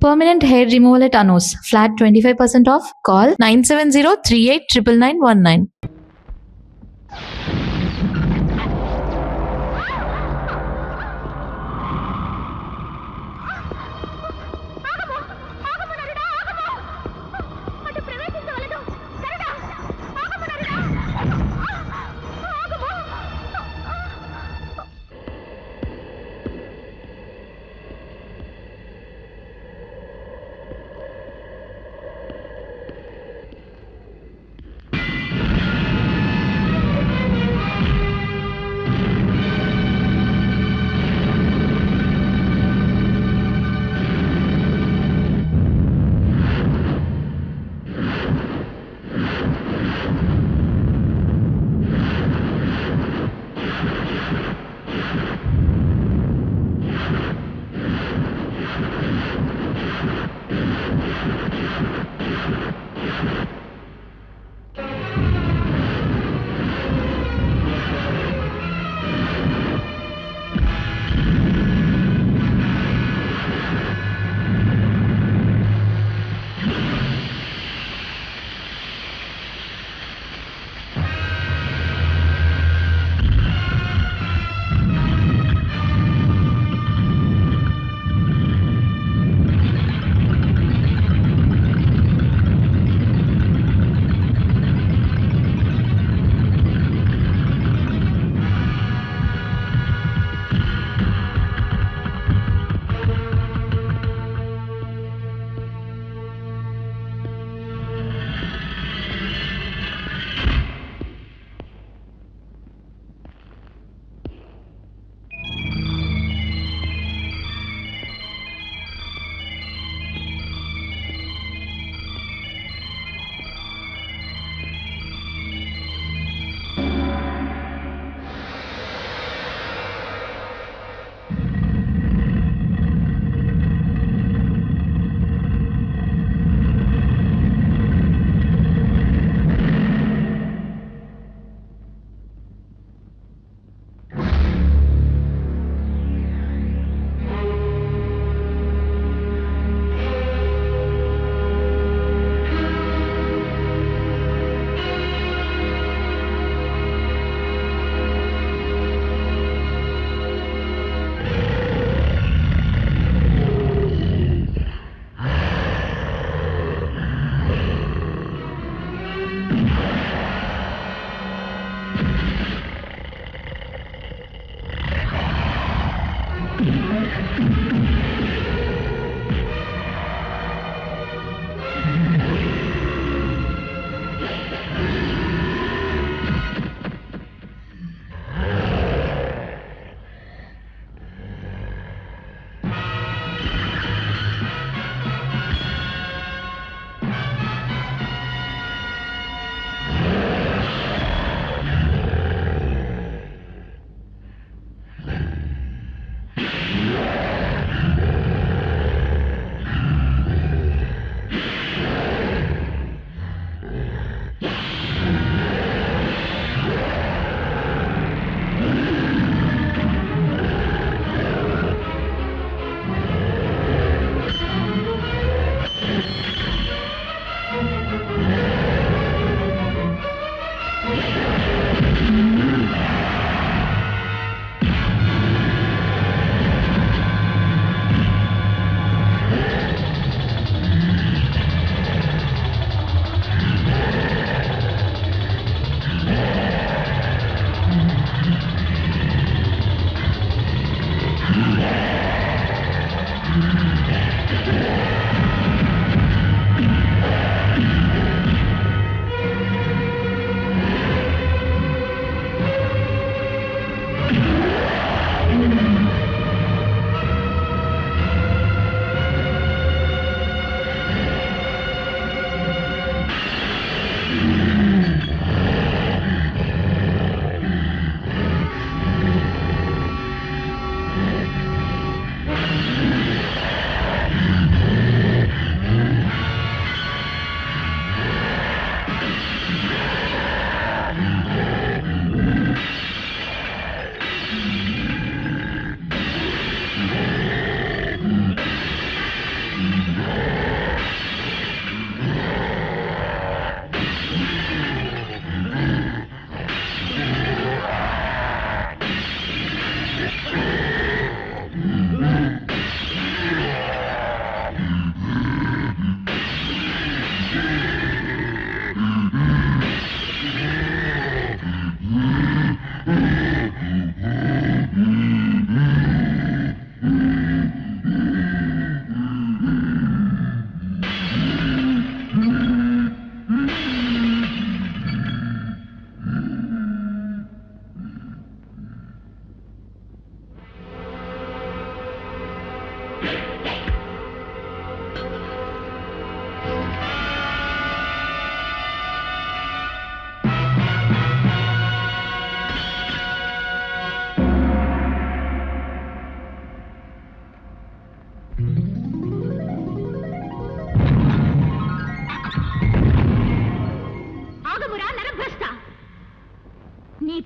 Permanent hair removal at Anos. Flat 25% off. Call 970-389919.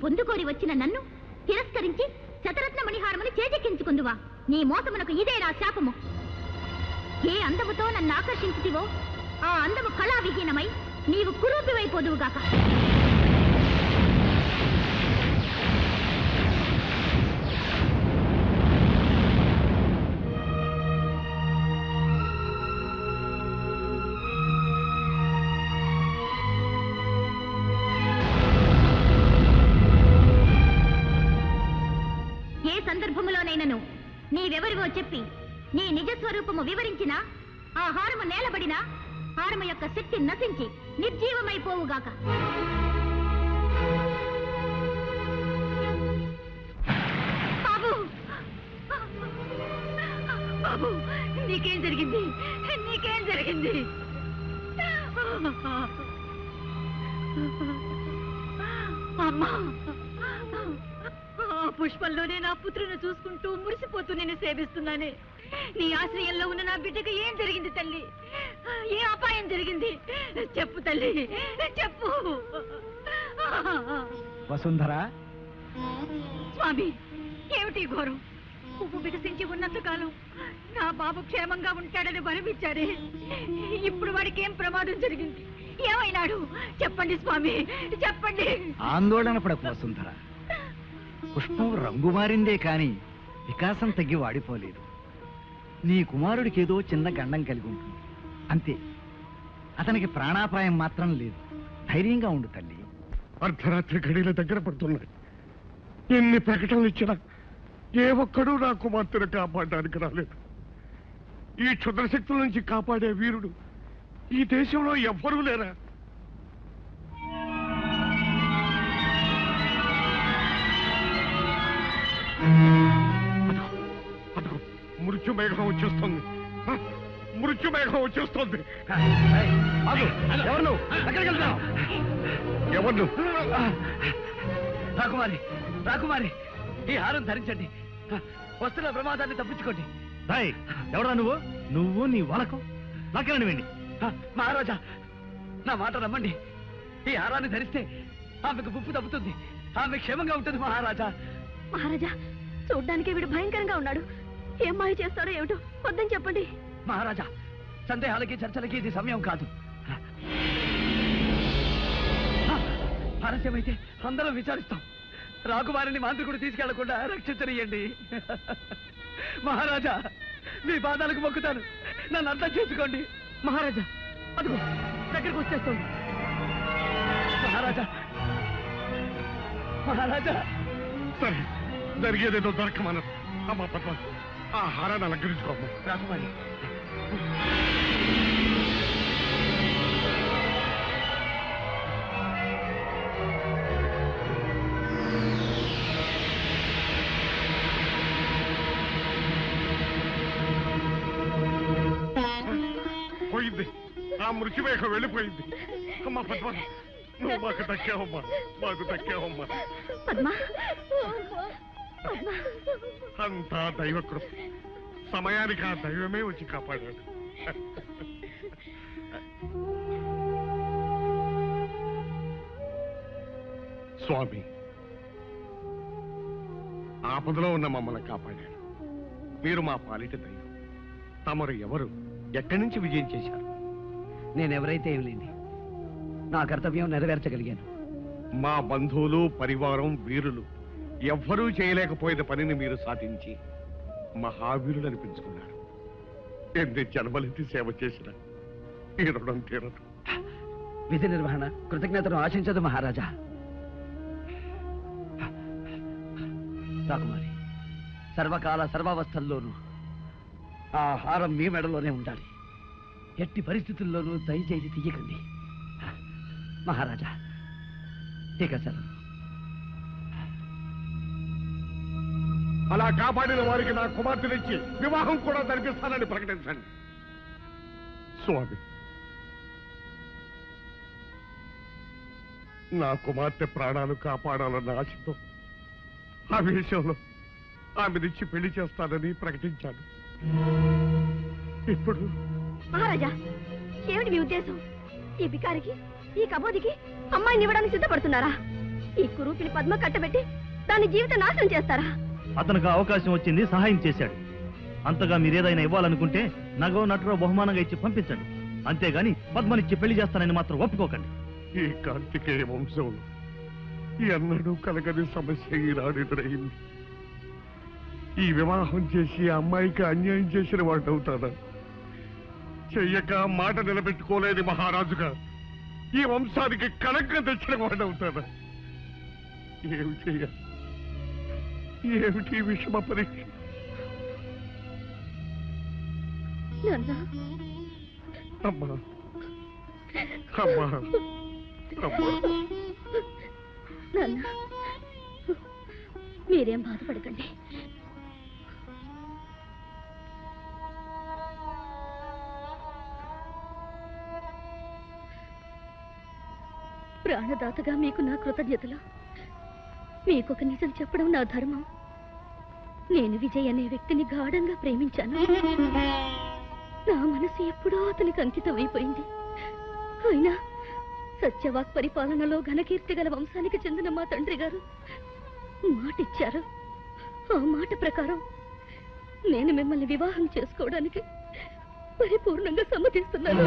పొందుకోరి వచ్చిన నన్ను తిరస్కరించి శతరత్న మణిహారముని చేజెక్కించుకుందువా? నీ మోసమునకు ఇదే నా శాపము. ఏ అందముతో నన్ను ఆకర్షించితివో ఆ అందము కళావిహీనమై నీవు కురూపివైపోదువుగాక. ఏ సందర్భములోనైనను నీవెవరివో చెప్పి నీ నిజస్వరూపము వివరించినా ఆ హారము నేలబడినా హారము యొక్క శక్తి నశించి నిర్జీవమైపోవుగాక. బాబు, బాబు, నీకేం జరిగింది? నీకేం జరిగింది? అమ్మా, పుష్పంలోనే నా పుత్రుని చూసుకుంటూ మురిసిపోతూ నేను సేవిస్తున్నానే. నీ ఆశ్రయంలో ఉన్న నా బిడ్డకు ఏం జరిగింది తల్లి? ఏ అపాయం జరిగింది? చెప్పు తల్లి, చెప్పు. వసుంధర, స్వామి, ఏమిటి ఘోరం? పువ్వు వికసించి ఉన్నంతకాలం నా బాబు క్షేమంగా ఉంటాడని వరమిచ్చారే. ఇప్పుడు వాడికి ఏం ప్రమాదం జరిగింది? ఏమైనాడు? చెప్పండి స్వామి, చెప్పండి. ఆందోళన పడకు వసుంధర. పుష్పం రంగు మారిందే కాని వికాసం తగ్గి వాడిపోలేదు. నీ కుమారుడికి ఏదో చిన్న గండం కలిగి ఉంటుంది అంతే. అతనికి ప్రాణాపాయం మాత్రం లేదు. ధైర్యంగా ఉండు తల్లి. అర్ధరాత్రి గడియల దగ్గర పడుతున్నాయి. ఎన్ని ప్రకటనలు ఇచ్చినా ఏ ఒక్కడూ నా కుమార్తెను కాపాడడానికి రాలేదు. ఈ క్షుద్రశక్తుల నుంచి కాపాడే వీరుడు ఈ దేశంలో ఎవ్వరూ లేరా? మృత్యుమేఘం వచ్చేస్తుంది. మృత్యుమేఘం వచ్చేస్తుంది. ఎవరు? రాకుమారి, రాకుమారి, ఈ హారం ధరించండి. వస్తున్న ప్రమాదాన్ని తప్పించుకోండి. ఎవడా నువ్వు? నువ్వు నీ వాలకం నాకేనండి వెండి. మహారాజా, నా మాట నమ్మండి. ఈ హారాన్ని ధరిస్తే ఆమెకు ముప్పు తప్పుతుంది. ఆమె క్షేమంగా ఉంటుంది. మహారాజా, మహారాజా, చూడ్డానికి వీడు భయంకరంగా ఉన్నాడు. ఏం మాయ చేస్తాడో ఏమిటో, వద్దని చెప్పండి. మహారాజా, సందేహాలకి చర్చలకి ఇది సమయం కాదు. ఆలస్యమైతే అందరం విచారిస్తాం. రాకుమారిని మాంత్రికుడు తీసుకెళ్లకుండా రక్షించనియండి. మహారాజా, మీ పాదాలకు మొక్కుతాను. నన్ను అర్థం చేసుకోండి. మహారాజా, అదిగో దగ్గరకు వచ్చేస్తుంది. మహారాజా, మహారాజా. సరే, జరిగేదేదో దొరకమను. అమ్మా పద్మ, ఆ హారాన్ని అలంకరించుకోమ్మా. రాకుమారి, పోయింది. ఆ మృత్యుమేఘం వెళ్ళిపోయింది. అమ్మా పద్మ, నువ్వు మాకు దక్కావమ్మా, మాకు దక్కావమ్మా. అంతా దైవకృప. సమయానికి ఆ దైవమే వచ్చి కాపాడాడు. స్వామి, ఆపదలో ఉన్న మమ్మల్ని కాపాడాడు. మీరు మా పాలిట దైవం. తమరు ఎవరు? ఎక్కడి నుంచి విజయం చేశారు? నేనెవరైతే ఏం లేని నా కర్తవ్యం నెరవేర్చగలిగాను. మా బంధువులు, పరివారం, వీరులు ఎవ్వరూ చేయలేకపోయిన పనిని మీరు సాధించి మహావీరులు అనిపించుకున్నారు. ఎన్ని జన్మలెత్తి సేవ చేసిన ఈ రుణం తీరదు. విధి నిర్వహణ కృతజ్ఞతను ఆశించదు మహారాజా. రాకుమారి, సర్వకాల సర్వావస్థల్లోనూ ఆ హారం మీ మెడలోనే ఉండాలి. ఎట్టి పరిస్థితుల్లోనూ దయచేసి తీయకండి మహారాజా. ఇక సెలవు. అలా కాపాడిన వారికి నా కుమార్తెనిచ్చి వివాహం కూడా జరిపిస్తానని ప్రకటించండి. స్వామి, నా కుమార్తె ప్రాణాలు కాపాడాలన్న ఆశతో ఆ విషయంలో ఆమెనిచ్చి పెళ్లి చేస్తానని ప్రకటించాను. ఇప్పుడు మహారాజా, ఏమిటి మీ ఉద్దేశం? ఈ బికారికి, ఈ కబోదికి అమ్మాయిని ఇవ్వడానికి సిద్ధపడుతున్నారా? ఈ కురూపిని పద్మ కట్టబెట్టి దాని జీవిత నాశనం చేస్తారా? అతనికి అవకాశం వచ్చింది, సహాయం చేశాడు. అంతగా మీరేదైనా ఇవ్వాలనుకుంటే నగో నటురో బహుమానంగా ఇచ్చి పంపించండి. అంతేగాని పద్మనిచ్చి పెళ్లి చేస్తానని మాత్రం ఒప్పుకోకండి. ఈ కార్తికేయ వంశంలో ఎన్నడూ కలగని సమస్య ఈనాడు ఎదురైంది. ఈ వివాహం చేసి ఆ అమ్మాయికి అన్యాయం చేసిన వాడు అవుతాడా? చెయ్యక మాట నిలబెట్టుకోలేని మహారాజుగా ఈ వంశానికి కళంకం తెచ్చిన వాడు అవుతాడా? ఏమి చెయ్యాలి? ఏమిటి విషమ పరీక్ష? నాన్న, అమ్మా అమ్మా అమ్మా, నాన్న, మీరేం బాధపడకండి. ప్రాణదాతగా మీకు నా కృతజ్ఞతలు. మీకొక నిజం చెప్పడం నా ధర్మం. నేను విజయ్ అనే వ్యక్తిని గాఢంగా ప్రేమించాను. నా మనసు ఎప్పుడో అతనికి అంకితం అయిపోయింది. అయినా సత్యవాక్ పరిపాలనలో ఘనకీర్తి గల వంశానికి చెందిన మా తండ్రి గారు మాటిచ్చారు. ఆ మాట ప్రకారం నేను మిమ్మల్ని వివాహం చేసుకోవడానికి పరిపూర్ణంగా సమ్మతిస్తున్నాను.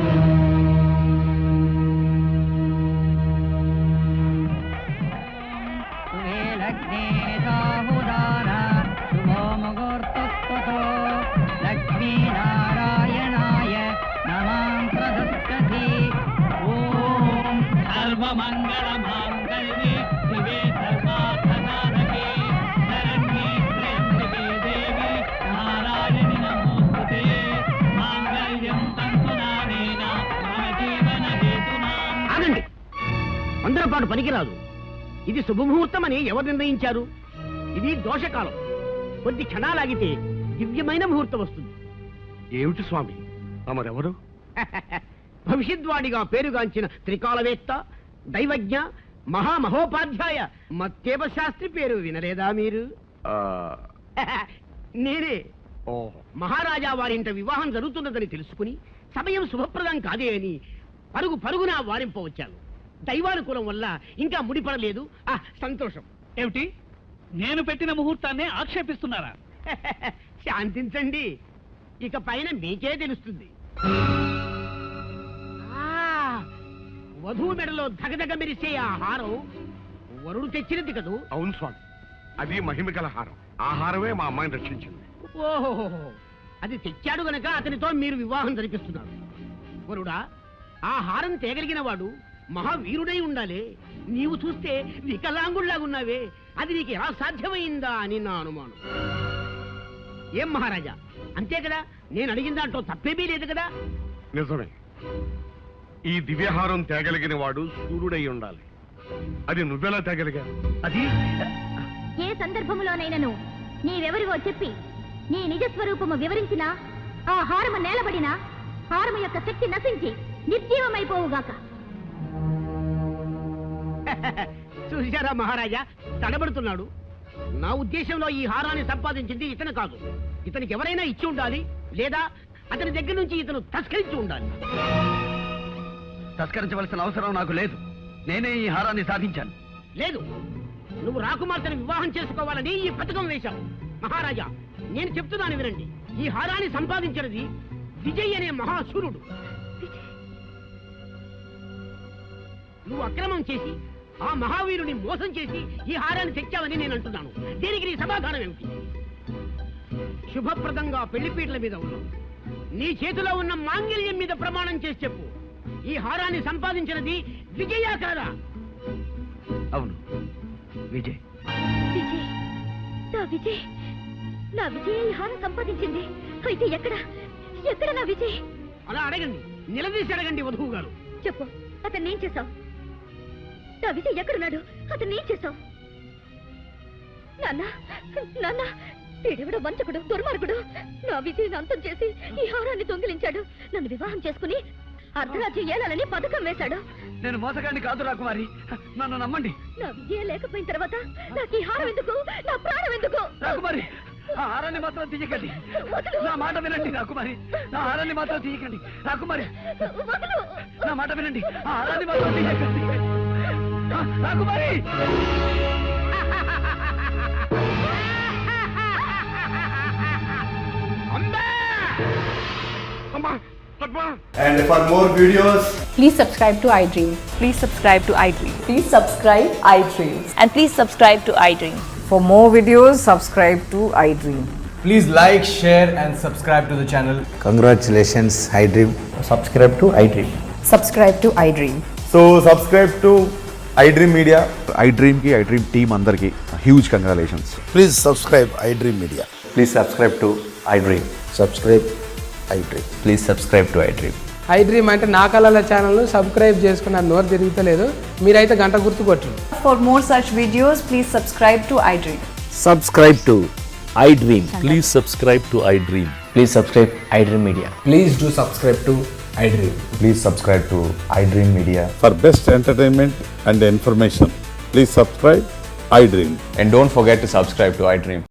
లక్ష్మీనారాయణాయ నమాం ప్రదత్తతే. ఓం సర్వమంగళమాంగళ్యే శివే సర్వార్థసాధకే శరణ్యే త్ర్యంబకే దేవి నారాయణి నమోస్తుతే. మాంగళ్యం తంతునానేన మమ జీవన హేతునాం. ఆగండి, అందరి పాటు పనికిరాదు. ఇది శుభముహూర్తం అని ఎవరు నిర్ణయించారు? ఇది దోషకాలం. కొద్ది క్షణాలాగితే దివ్యమైన ముహూర్తం వస్తుంది. ఏమిటి స్వామి తమరెవరు? భవిష్యద్వాడిగా పేరుగాంచిన త్రికాలవేత్త, దైవజ్ఞ, మహామహోపాధ్యాయ మత్తేవ శాస్త్రి పేరు వినలేదా మీరు? నేనే. ఓహో, మహారాజా వారింట వివాహం జరుగుతున్నదని తెలుసుకుని సమయం శుభప్రదం కాదే అని పరుగు పరుగున వారింపవచ్చాను. దైవానుకూలం వల్ల ఇంకా ముడిపడలేదు. సంతోషం. ఏమిటి, నేను పెట్టిన ముహూర్తాన్ని ఆక్షేపిస్తున్నారా? శాంతించండి, ఇక పైన మీకే తెలుస్తుంది. వధువు మెడలో ధగధగ మెరిసే ఆ హారం వరుడు తెచ్చినది కదూ? అవును స్వామి, అది మహిమగల హారం. ఆ హారమే మా అమ్మాయిని రక్షించింది. ఓహో, అది తెచ్చాడు గనక అతనితో మీరు వివాహం జరిపిస్తున్నారు. వరుడా, ఆ హారం తేగలిగిన వాడు మహావీరుడై ఉండాలి. నీవు చూస్తే వికలాంగుళ్లాగున్నావే, అది నీకు ఎలా సాధ్యమైందా అని నా అనుమానం. ఏం మహారాజా, అంతే కదా? నేను అడిగిన దాంట్లో తప్పేమీ లేదు కదా? నిజమే. ఈ దివ్యహారం తేగలిగిన వాడు సూర్యుడై ఉండాలి. అది నువ్వెలా తేగలిగా? అది ఏ సందర్భంలోనైనను నీవెవరివో చెప్పి నీ నిజస్వరూపము వివరించినా ఆ హారము నేలబడినా హారము యొక్క శక్తి నశించి నిర్జీవమైపోవుగాక. చూశారా మహారాజా, తడబడుతున్నాడు. నా ఉద్దేశంలో ఈ హారాన్ని సంపాదించింది ఇతను కాదు. ఇతనికి ఎవరైనా ఇచ్చి ఉండాలి, లేదా అతని దగ్గర నుంచి ఇతను తస్కరించి ఉండాలి. తస్కరించవలసిన అవసరం నాకు లేదు. నేనే ఈ హారాన్ని సాధించాను. లేదు, నువ్వు రాకుమార్తెను వివాహం చేసుకోవాలని ఈ పథకం వేశావు. మహారాజా, నేను చెప్తున్నాను వినండి. ఈ హారాన్ని సంపాదించినది విజయ్ అనే మహాశూరుడు. నువ్వు అక్రమం చేసి ఆ మహావీరుని మోసం చేసి ఈ హారాన్ని తెచ్చావని నేను అంటున్నాను. దీనికి నీ సమాధానం ఏమిటి? శుభప్రదంగా పెళ్లిపీటల మీద ఉన్నావు. నీ చేతిలో ఉన్న మాంగళ్యం మీద ప్రమాణం చేసి చెప్పు, ఈ హారాన్ని సంపాదించినది విజయా కాదా? అవును, విజయ్. విజయ్, నా విజయ్ ఈ హారం సంపాదించింది. అయితే ఎక్కడ నా విజయ్? అలా అడగండి, నిలదీసి అడగండి వధువు గారు. చెప్పు, అతన్ని ఏం చేశావు? నా విజయ్ ఎక్కడున్నాడు? అతన్ని ఏం చేశావు? నాన్న, వీడెవడో వంచకుడు, దుర్మార్గుడు. నా విజయ్ని అంతం చేసి ఈ హారాన్ని దొంగిలించాడు. నన్ను వివాహం చేసుకుని అర్ధరాజ్యం ఏలాలని పథకం వేశాడు. నేను మోసగాడిని కాదు రాకుమారి, నన్ను నమ్మండి. నా విజయం లేకపోయిన తర్వాత నాకు ఈ హారం ఎందుకు? నా ప్రాణం ఎందుకు? రాకుమారి, ఆ హారాన్ని మాత్రం తీయకండి. నా మాట వినండి రాకుమారి, నా హారాన్ని మాత్రం తీయకండి. రాకుమారి, నా మాట వినండి, ఆ హారాన్ని మాత్రం తీయకండి. రాకుమారి అమ్మా Padma And for more videos, Please subscribe to iDream. Please subscribe to iDream. Please subscribe iDream. And please subscribe to iDream. For more videos, subscribe to iDream. please like, share, and subscribe to the channel. Congratulations, iDream. Subscribe to iDream. Subscribe to iDream. So, subscribe to iDream Media. iDream ki iDream team అందరికి huge congratulations. Please subscribe iDream Media. Please subscribe to iDream. Subscribe iDream. Please subscribe to iDream. iDream అంటే నా కళల channel subscribe చేసుకున్న నోరు తిరుగుతలేదు మీరైతే గంట గుర్తు కొట్టండి. For more such videos, please subscribe to iDream. Subscribe to iDream. Please subscribe to iDream. Please subscribe iDream Media. Please do subscribe to iDream. Please subscribe to iDream Media. For best entertainment and information, please subscribe iDream. And don't forget to subscribe to iDream.